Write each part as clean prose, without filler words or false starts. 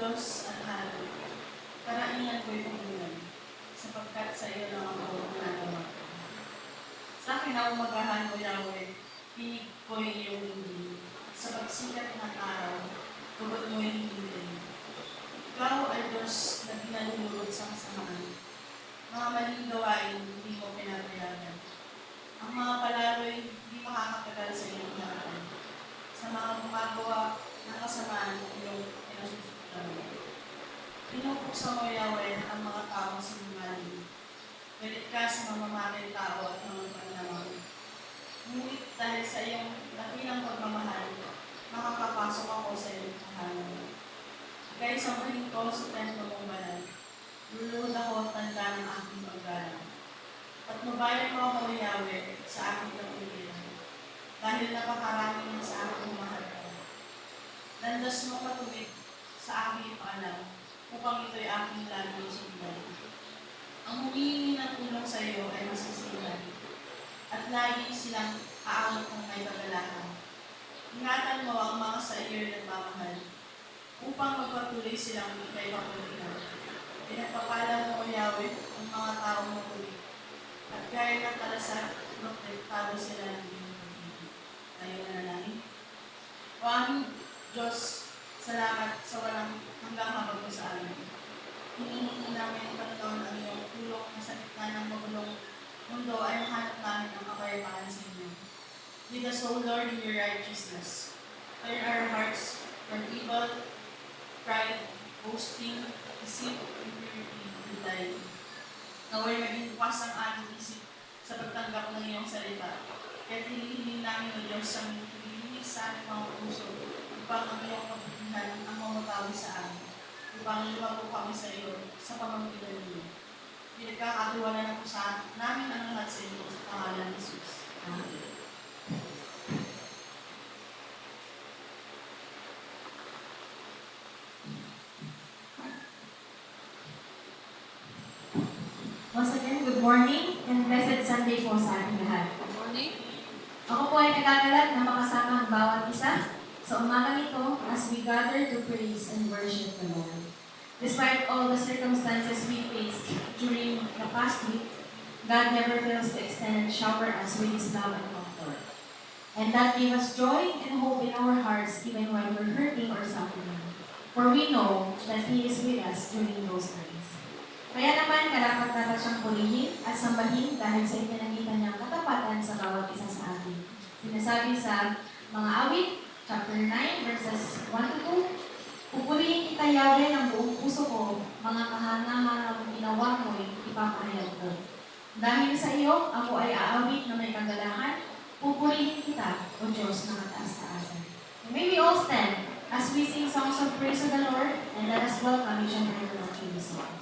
Diyos at Hari, karaingan ko'y pumulan, sapagkat sa iyo lang ako nagawa. Sa akin na umagahan mo, Yahweh, pinig ko'y iyong hindi, sa pagsikat ng araw, tugot mo'y hindi. Ikaw ay Diyos na pinalulugod sa kasamaan. Mga maling gawain, hindi mo pinapayagan. Ang mga palaro'y hindi makakatagal sa iyong harapan. Sa mga gumagawa ng kasamaan, iyong pinasusunod. Pinupuksa mo, Yahweh, ang mga tao sa sinungaling. Galit ka sa mamamatay tao at mga panlamang. Ngunit dahil sa iyong dakilang pagmamahal, makakapasok ako sa iyong tahanan. Kaya sambahin ko sa templo mong banal, lulunod ako at tanda ng aking paggalang. At mabayan mo ako, Yahweh, sa aking kapuliran, dahil napakarami ng sa aking mahalaga. Landas mo patuwid sa aking paalam, upang ito'y aking lalo sundan. Ang humihingi ng tulong sa iyo ay masisilan, at lagi silang aawat ng may kagalakan. Ingatan mo ang mga sa iyo'y nagmamahal, upang magpatuloy silang may kapuliran. Pinagpapala mo, Yahweh, ang mga taong matuloy, at gaya ng kalasat, magtagtago sila ng iyong pag-ibig. Tayo na nalangin. O aming Diyos, salamat sa walang hanggang habag mo sa amin. Hinihingi namin, Panginoon, ang iyong tulong na sa gitna ng magulong mundo ay mahanap namin ang kapayapaan sa inyo. Lead us, O Lord, in your righteousness. Turn our hearts from evil, pride, boasting, deceit, impurity, and lying. Naway maging bukas ang aming isip sa pagtanggap ng iyong salita. Kaya hinihiling namin, O Diyos, ang hinihiling sa aming mga puso upang ang iyong kabutihan ang mamatawi sa amin, upang lumago kami sa iyo sa pamamagitan niyo. Pinagkakatiwala na po sa namin ang lahat sa iyo sa pangalan ni Jesus. Amen. Once again, good morning and blessed Sunday po sa ating lahat. Good morning. Ako po ay nagagalak na makasama ang bawat isa sa umagang ito as we gather to praise and worship the Lord. Despite all the circumstances we faced during the past week, God never fails to extend and shower us with His love and comfort. And that gave us joy and hope in our hearts even when we're hurting or suffering. For we know that He is with us during those times. Kaya naman, karapat dapat siyang purihin at sambahin dahil sa ipinakita niyang katapatan sa bawat isa sa atin. Sinasabi sa mga awit, chapter 9, verses 1-2, Pupurihin kita, Yahweh, ng buong puso ko, mga kahangahan ng ginawa mo'y ipapahayag ko. Dahil sa iyo, ako ay aawit na may kagalahan, pupurihin kita, O Diyos na mataas-taasan. May we all stand as we sing songs of praise to the Lord, and let us welcome each and every one to this song.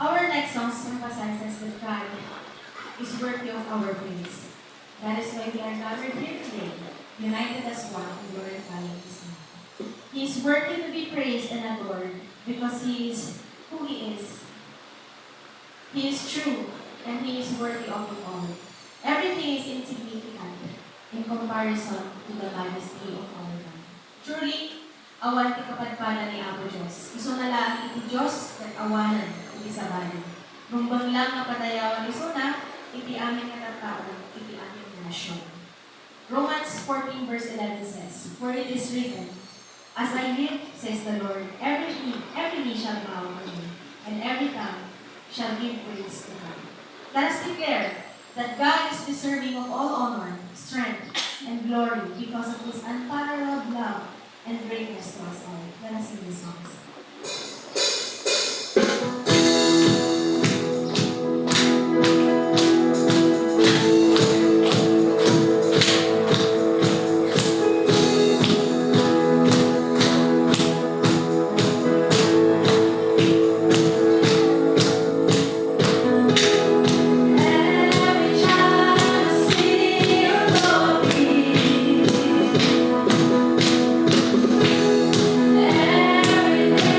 Our next song emphasizes that God is worthy of our praise. That is why we are gathered here today, united as one in glorifying His name. He is worthy to be praised and adored because He is who He is. He is true and He is worthy of it all. Everything is insignificant in comparison to the majesty of our God. Truly, awan ti kapadpada ni Apo Diyos. Iso na lang iti Diyos at awanan iti sabanan. Rumbang lang nga padayawan iso na iti amin nga tattao, iti amin nga nasyon. Romans 14 verse 11 says, "For it is written, As I live, says the Lord, every knee shall bow to me, and every tongue shall give praise to God." Let us declare that God is deserving of all honor, strength, and glory because of His unparalleled love and greatness to us all. Let us sing these songs. Every child sing your glory. Every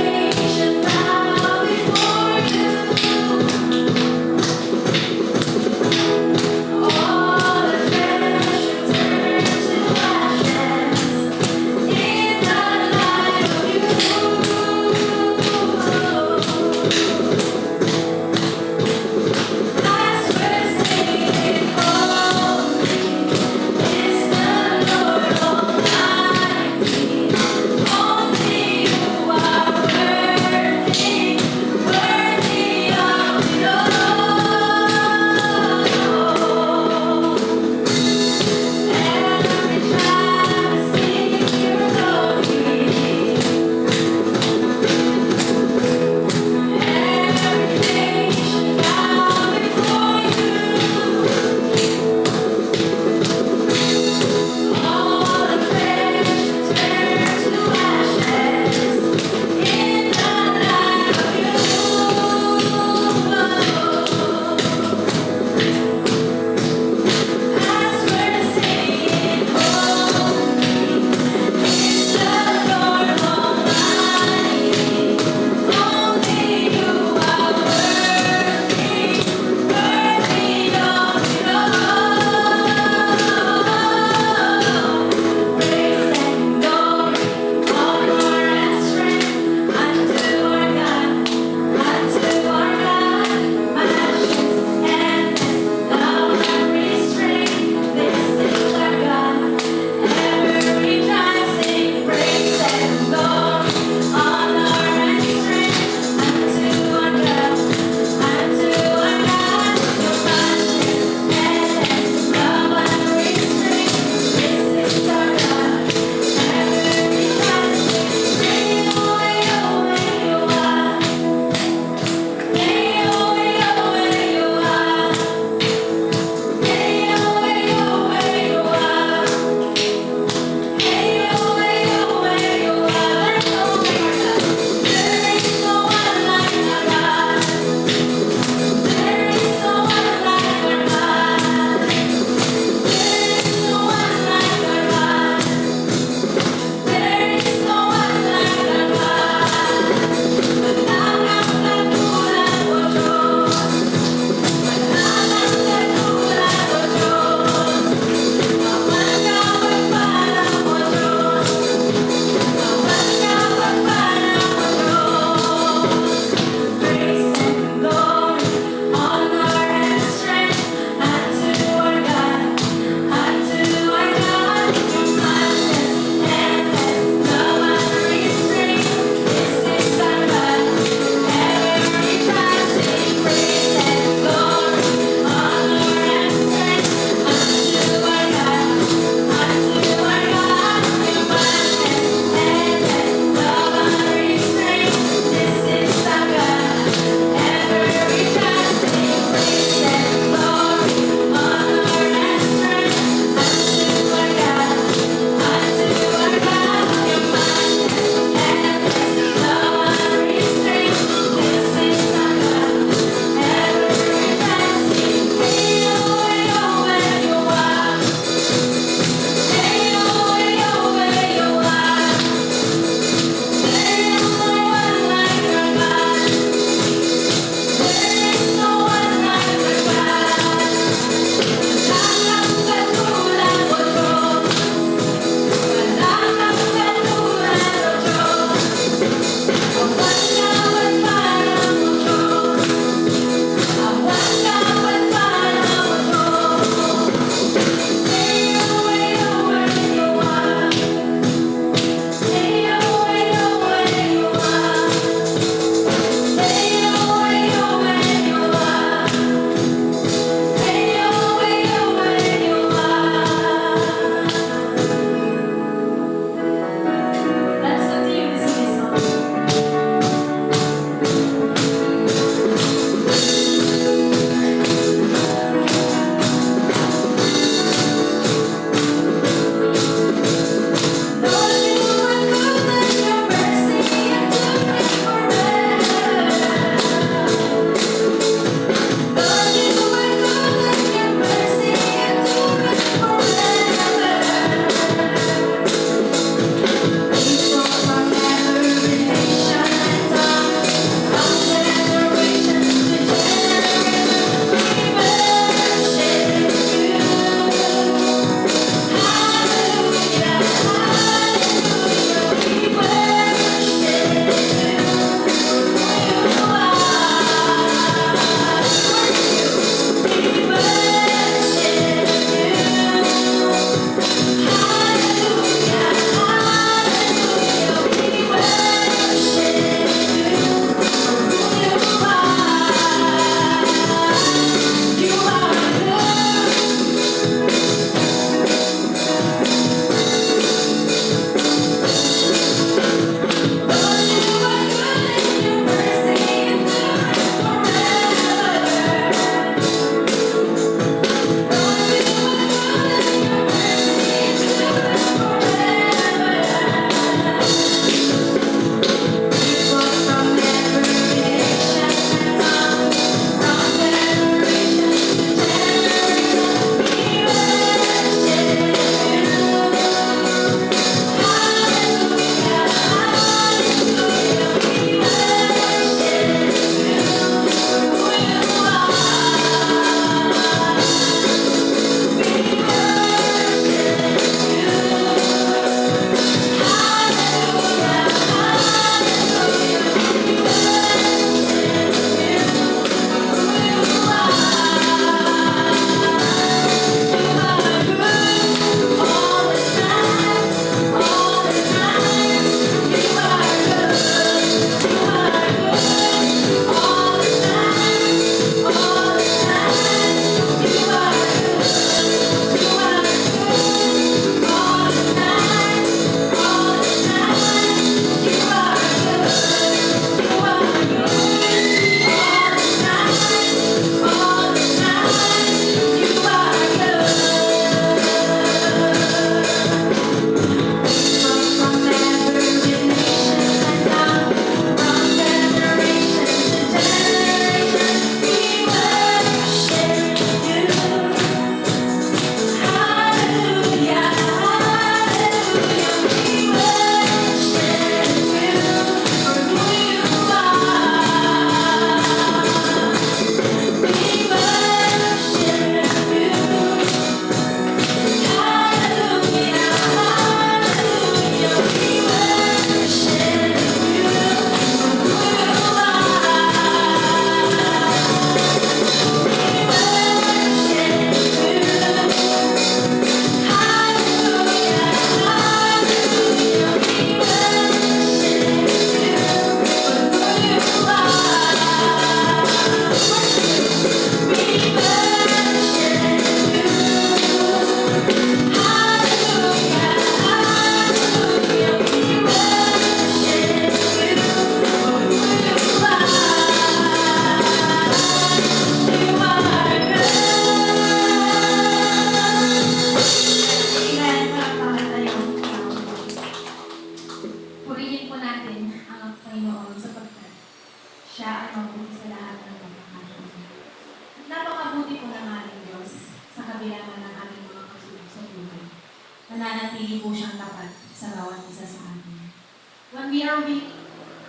we are weak,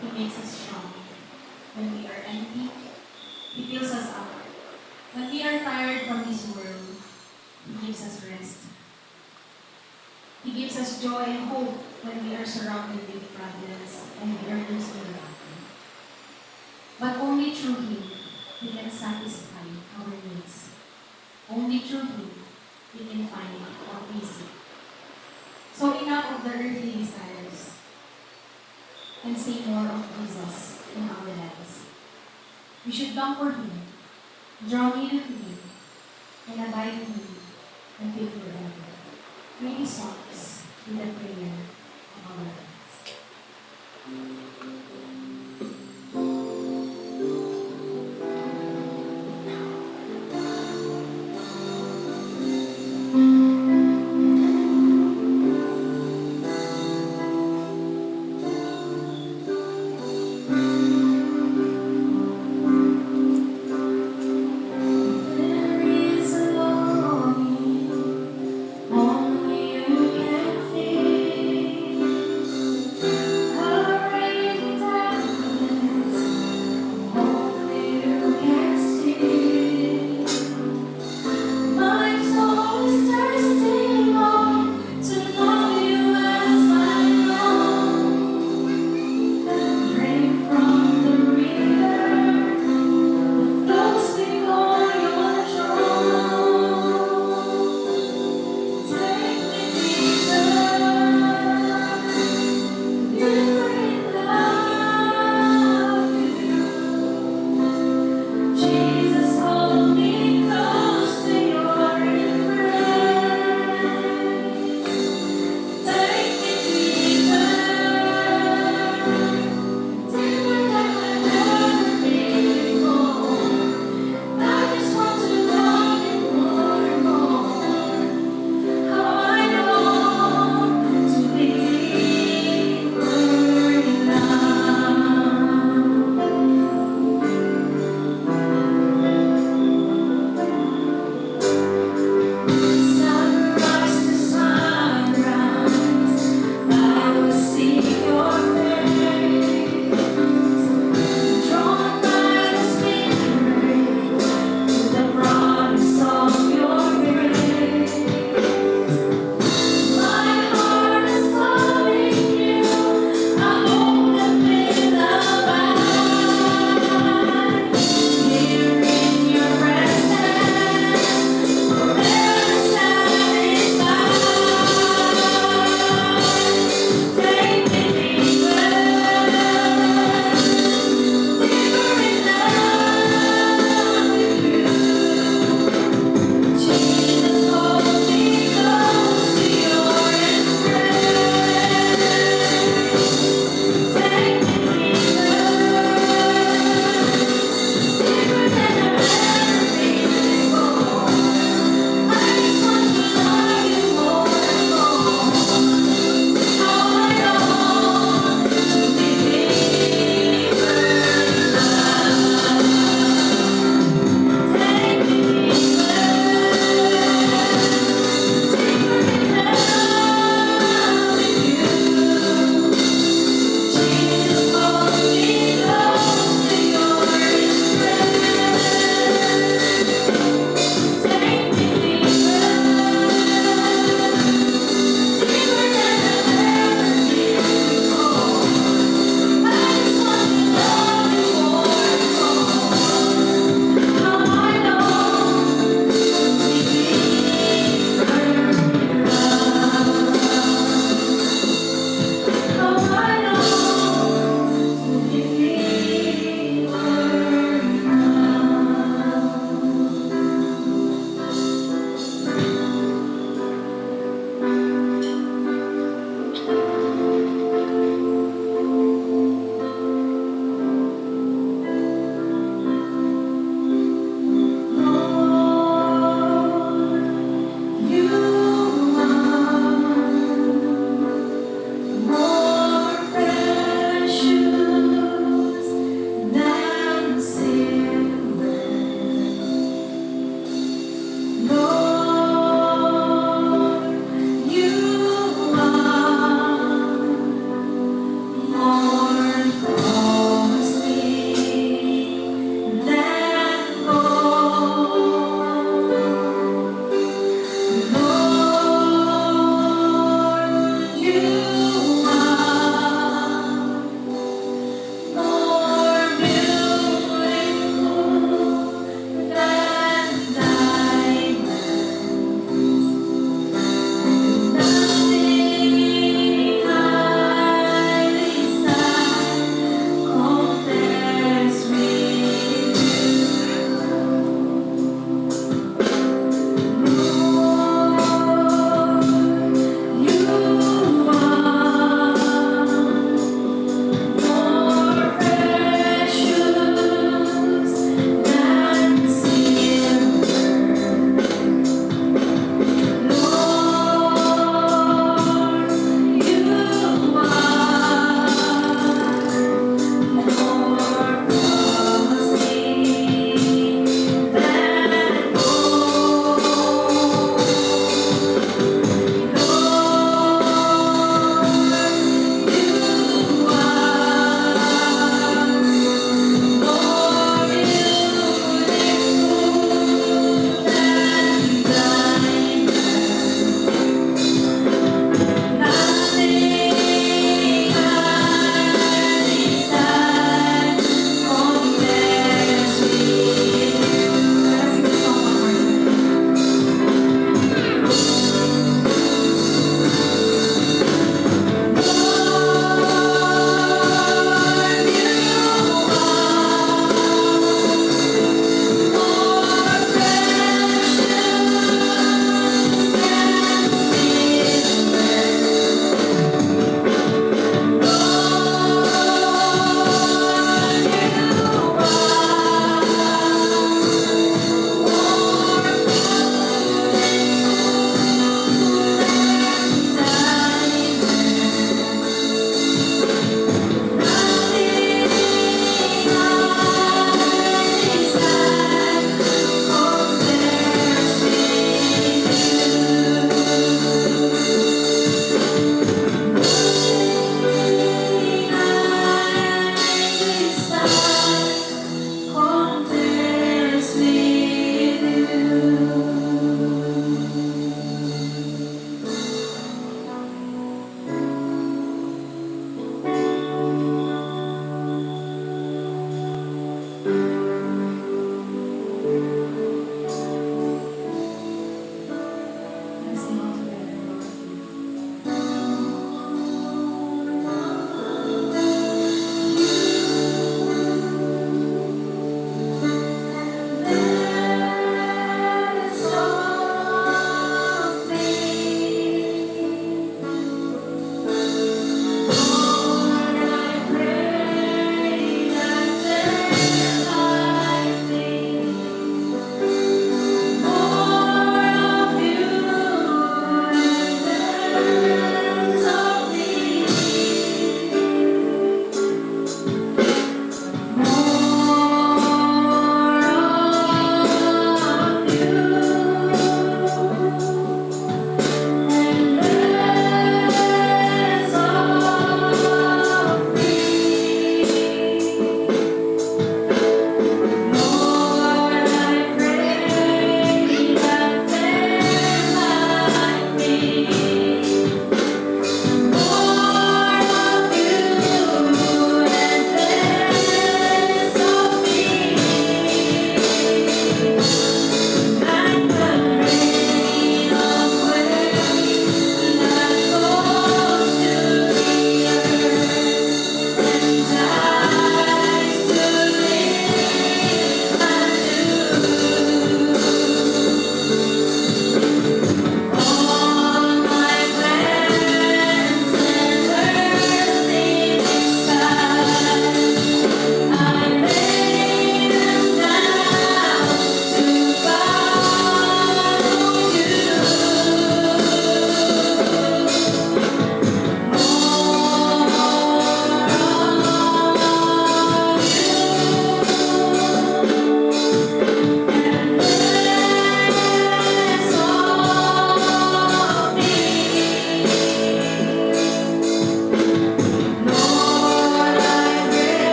He makes us strong. When we are empty, He fills us up. When we are tired from this world, He gives us rest. He gives us joy and hope when we are surrounded with problems and we are losing the battle. But only through Him, we can satisfy our needs. Only through Him, we can find what we seek. So enough of the earthly desires, and see more of Jesus in our lives. We should long for Him, draw near to Him, and abide in Him until forever. May these songs be the prayer of our lives. There is a longing only you can feel. A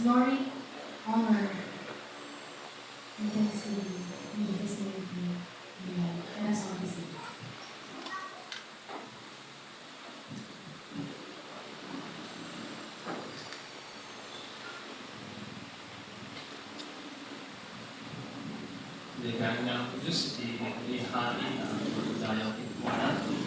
glory, honor, and thanksgiving in His name. Amen. Let us all be seated. Dengan ng Diyos, ihati ang tayong ipunan.